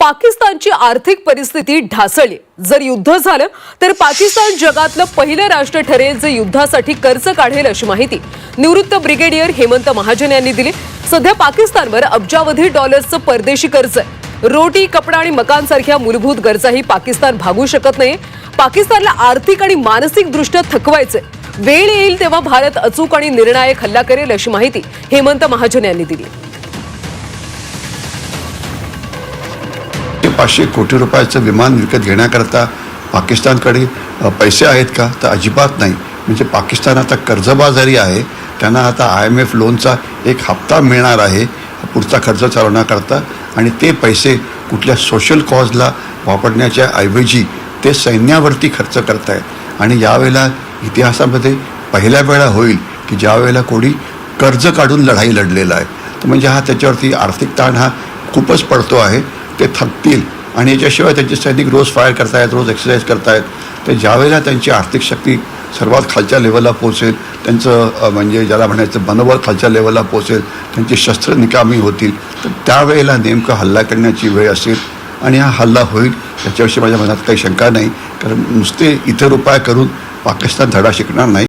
पाकिस्तानची आर्थिक परिस्थिती ढासळली। जर युद्ध झालं तर पाकिस्तान जगातलं पहिलं राष्ट्र ठरेल जे युद्धासाठी कर्ज काढेल, अशी माहिती निवृत्त ब्रिगेडियर हेमंत महाजन यांनी दिली। सध्या पाकिस्तानवर अब्जावधी डॉलर्सचं परदेशी कर्ज आहे। रोटी, कपडा आणि मकान सारख्या मूलभूत गरजाही पाकिस्तान भागवू शकत नाही। पाकिस्तानला आर्थिक आणि मानसिक दृष्ट्या थकवायचे, वेळ येईल तेव्हा भारत अचूक आणि निर्णायक हल्ला करेल, अशी माहिती हेमंत महाजन यांनी दिली। 500 कोटी रुपयाचं विमान विकत घेण्याकरता पाकिस्तानकडे पैसे आहेत का? तर अजिबात नाही। म्हणजे पाकिस्तान आता कर्जबाजारी आहे। त्यांना आता IMF लोनचा एक हप्ता मिळणार आहे पुढचा खर्च चालवण्याकरता, आणि ते पैसे कुठल्या सोशल कॉजला वापरण्याच्या ऐवजी ते सैन्यावरती खर्च करतायत। आणि यावेळेला इतिहासामध्ये पहिल्या वेळा होईल की ज्या वेळेला कोणी कर्ज काढून लढाई लढलेला आहे। तर म्हणजे हा त्याच्यावरती आर्थिक ताण हा खूपच पडतो आहे। ते थकतील आणि याच्याशिवाय त्यांचे सैनिक रोज फायर करतायत, रोज एक्सरसाइज करतायत। तर ज्यावेळेला त्यांची आर्थिक शक्ती सर्वात खालच्या लेवलला पोहोचेल, त्यांचं म्हणजे ज्याला म्हणायचं मनोबल खालच्या लेवलला पोहोचेल, त्यांची शस्त्र निकामी होतील, तर त्यावेळेला नेमकं हल्ला करण्याची वेळ असेल। आणि हा हल्ला होईल याच्याविषयी माझ्या मनात काही शंका नाही, कारण नुसते इतर उपाय करून पाकिस्तान धडा शिकणार नाही।